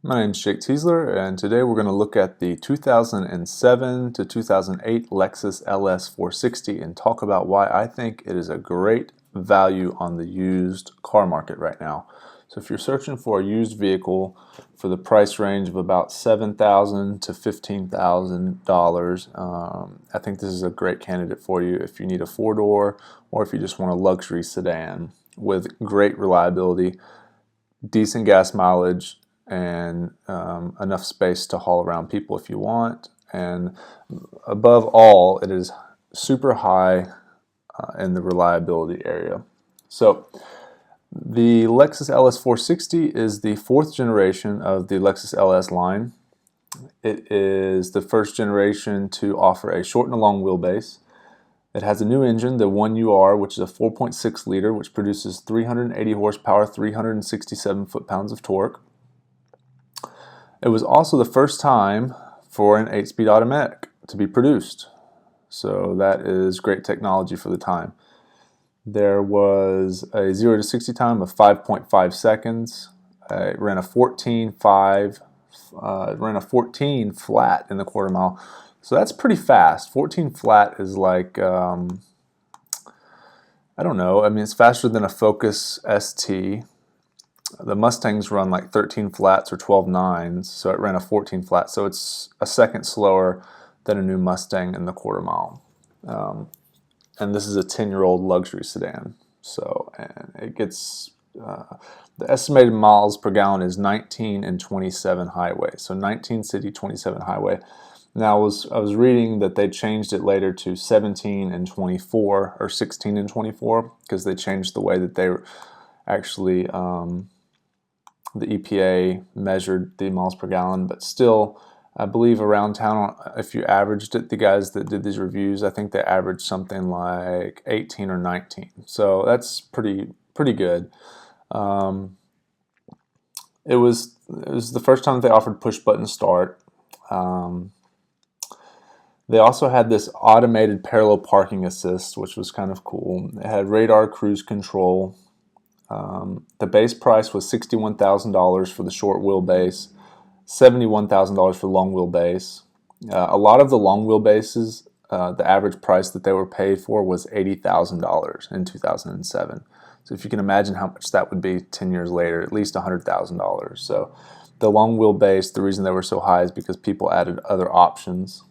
My name is Jake Tiesler, and today we're going to look at the 2007 to 2008 Lexus LS 460 and talk about why I think it is a great value on the used car market right now. So if you're searching for a used vehicle for the price range of about $7,000 to $15,000, I think this is a great candidate for you if you need a four-door or if you just want a luxury sedan with great reliability, decent gas mileage, and enough space to haul around people if you want. And above all, it is super high in the reliability area. So the Lexus LS 460 is the fourth generation of the Lexus LS line. It is the first generation to offer a short and a long wheelbase. It has a new engine, the 1UR, which is a 4.6 liter, which produces 380 horsepower, 367 foot-pounds of torque. It was also the first time for an 8-speed automatic to be produced. So that is great technology for the time. There was a 0 to 60 time of 5.5 seconds. It ran a 14 flat in the quarter mile. So that's pretty fast. 14 flat is like, I don't know, I mean, it's faster than a Focus ST. The Mustangs run like 13 flats or 12 nines, so it ran a 14 flat, so it's a second slower than a new Mustang in the quarter mile. And this is a 10-year-old luxury sedan. So, and it gets, the estimated miles per gallon is 19 and 27 highway. So 19 city, 27 highway. Now I was reading that they changed it later to 17 and 24 or 16 and 24 because they changed the way that they actually the EPA measured the miles per gallon, but still, I believe around town, if you averaged it, the guys that did these reviews, I think they averaged something like 18 or 19. So that's pretty good. It was the first time they offered push button start. They also had this automated parallel parking assist, which was kind of cool. It had radar cruise control. The base price was $61,000 for the short wheelbase, $71,000 for long wheelbase. A lot of the long wheelbases, the average price that they were paid for was $80,000 in 2007. So if you can imagine how much that would be 10 years later, at least $100,000. So the long wheelbase, the reason they were so high is because people added other options.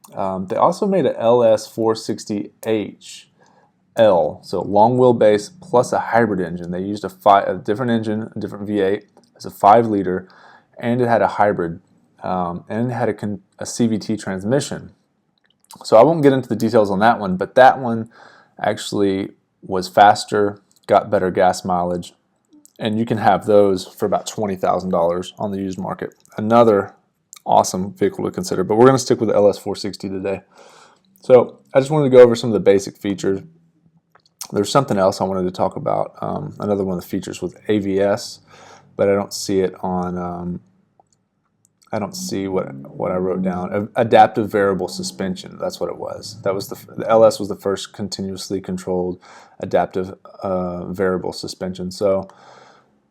They also made a LS 460H. So long wheelbase plus a hybrid engine. They used a different engine, a different V8. It's a 5 liter, and it had a hybrid, and it had a CVT transmission. So I won't get into the details on that one, but that one actually was faster, got better gas mileage, and you can have those for about $20,000 on the used market. Another awesome vehicle to consider, but we're going to stick with the LS 460 today. So I just wanted to go over some of the basic features. There's something else I wanted to talk about. Another one of the features was AVS, but I don't see it on. I don't see what I wrote down. Adaptive variable suspension. That's what it was. That was the LS was the first continuously controlled adaptive variable suspension. So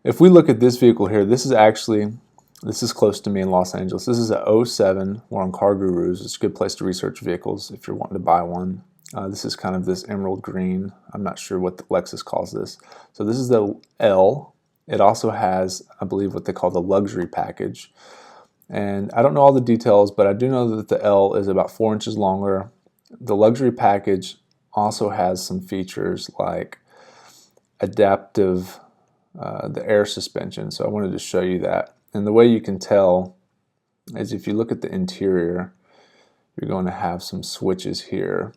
if we look at this vehicle here, this is close to me in Los Angeles. This is a 07. We're on Car Gurus. It's a good place to research vehicles if you're wanting to buy one. This is kind of this emerald green. I'm not sure what the Lexus calls this. So this is the L. It also has, I believe, what they call the luxury package. And I don't know all the details, but I do know that the L is about 4 inches longer. The luxury package also has some features like adaptive, the air suspension. So I wanted to show you that. And the way you can tell is if you look at the interior, you're going to have some switches here.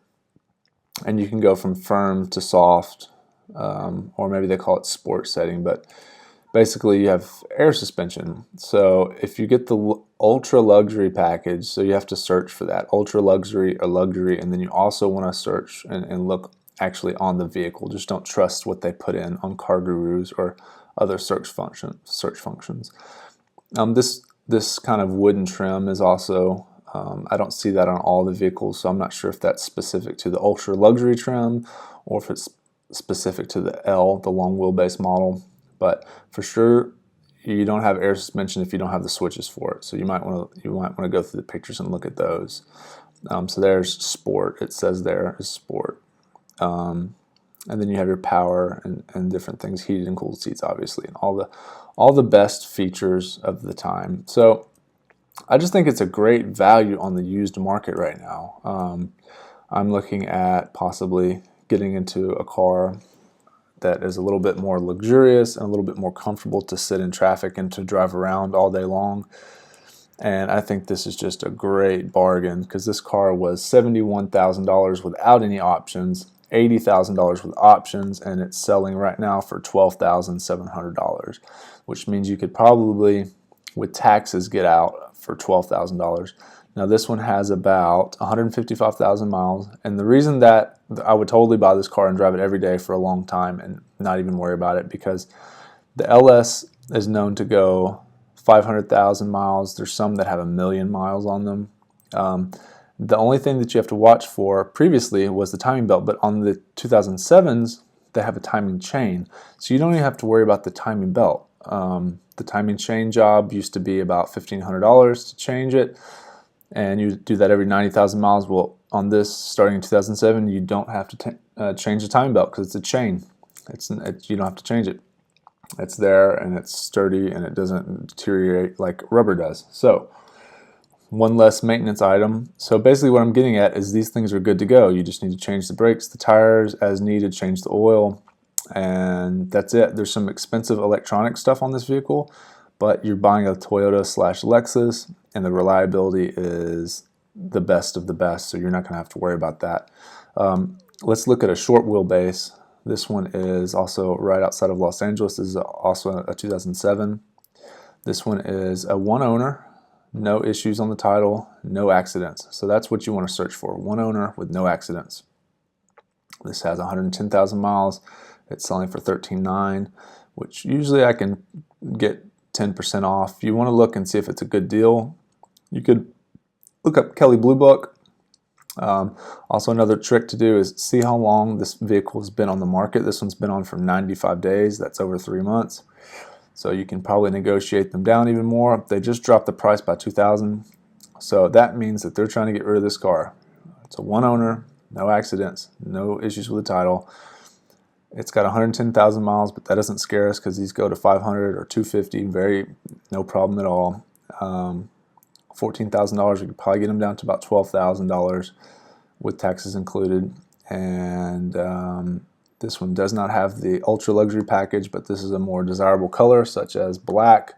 And you can go from firm to soft, or maybe they call it sport setting, but basically you have air suspension. So if you get the ultra luxury package, so you have to search for that, ultra luxury or luxury, and then you also want to search and look actually on the vehicle. Just don't trust what they put in on Car Gurus or other search functions. This kind of wooden trim is also, I don't see that on all the vehicles, so I'm not sure if that's specific to the ultra luxury trim or if it's specific to the L, the long wheelbase model. But for sure, you don't have air suspension if you don't have the switches for it. So you might want to go through the pictures and look at those. So there's sport. It says there is sport. And then you have your power and different things, heated and cooled seats, obviously, and all the best features of the time. So I just think it's a great value on the used market right now. I'm looking at possibly getting into a car that is a little bit more luxurious and a little bit more comfortable to sit in traffic and to drive around all day long. And I think this is just a great bargain because this car was $71,000 without any options, $80,000 with options, and it's selling right now for $12,700, which means you could probably, with taxes, get out for $12,000. Now this one has about 155,000 miles, and the reason that I would totally buy this car and drive it every day for a long time and not even worry about it, because the LS is known to go 500,000 miles. There's some that have 1,000,000 miles on them. The only thing that you have to watch for previously was the timing belt, but on the 2007s, they have a timing chain. So you don't even have to worry about the timing belt. The timing chain job used to be about $1,500 to change it, and you do that every 90,000 miles. Well, on this, starting in 2007, you don't have to change the timing belt because it's a chain. You don't have to change it. It's there and it's sturdy and it doesn't deteriorate like rubber does. So one less maintenance item. So basically what I'm getting at is these things are good to go. You just need to change the brakes, the tires as needed, change the oil, and that's it. There's some expensive electronic stuff on this vehicle, but you're buying a Toyota/Lexus and the reliability is the best of the best, so you're not going to have to worry about that. Let's look at a short wheelbase. This one is also right outside of Los Angeles. This is also a 2007. This one is a one owner, no issues on the title, no accidents. So that's what you want to search for, one owner with no accidents. This has 110,000 miles. It's selling for $13,900, which usually I can get 10% off. If you want to look and see if it's a good deal, you could look up Kelley Blue Book. Also, another trick to do is see how long this vehicle has been on the market. This one's been on for 95 days. That's over 3 months. So you can probably negotiate them down even more. They just dropped the price by $2,000. So that means that they're trying to get rid of this car. It's a one owner, no accidents, no issues with the title. It's got 110,000 miles, but that doesn't scare us because these go to 500 or 250, no problem at all. $14,000, we could probably get them down to about $12,000 with taxes included. And this one does not have the ultra luxury package, but this is a more desirable color, such as black.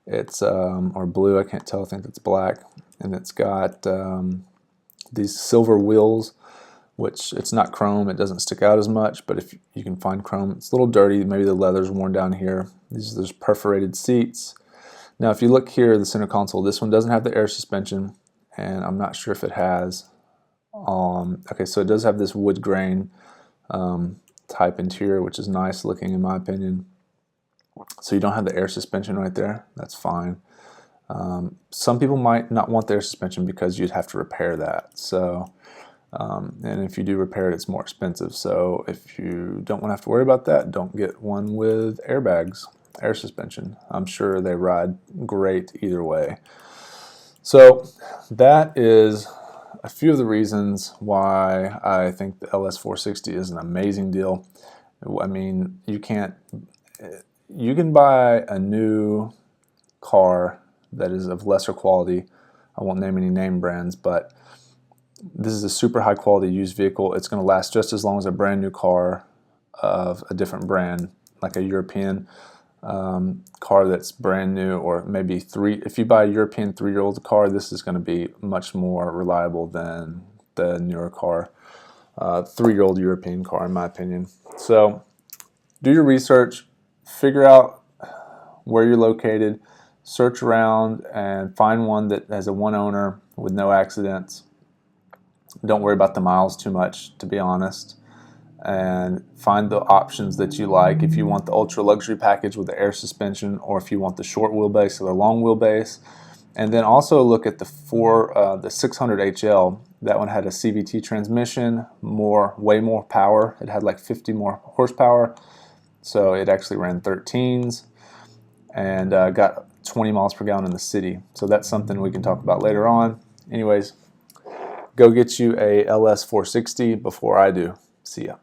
It's or blue, I can't tell. I think it's black, and it's got these silver wheels, which it's not chrome. It doesn't stick out as much, but if you can find chrome, it's a little dirty. Maybe the leather's worn down here. There's perforated seats. Now, if you look here, the center console, this one doesn't have the air suspension, and I'm not sure if it has. Okay, so it does have this wood grain type interior, which is nice looking in my opinion. So you don't have the air suspension right there. That's fine. Some people might not want the air suspension because you'd have to repair that. So, and if you do repair it, it's more expensive. So if you don't want to have to worry about that, don't get one with airbags. Air suspension. I'm sure they ride great either way. So that is a few of the reasons why I think the LS460 is an amazing deal. I mean, you can buy a new car that is of lesser quality. I won't name any name brands, but this is a super high quality used vehicle. It's going to last just as long as a brand new car of a different brand, like a European car that's brand new, or maybe if you buy a European 3-year-old car, this is going to be much more reliable than the newer car, 3-year-old European car, in my opinion. So do your research, figure out where you're located, search around and find one that has a one owner with no accidents. Don't worry about the miles too much, to be honest, and find the options that you like. If you want the ultra luxury package with the air suspension, or if you want the short wheelbase or the long wheelbase. And then also look at the 600 HL. That one had a CVT transmission, way more power. It had like 50 more horsepower, so it actually ran 13s. and got 20 miles per gallon in the city. So that's something we can talk about later on. Anyways, go get you a LS 460 before I do. See ya.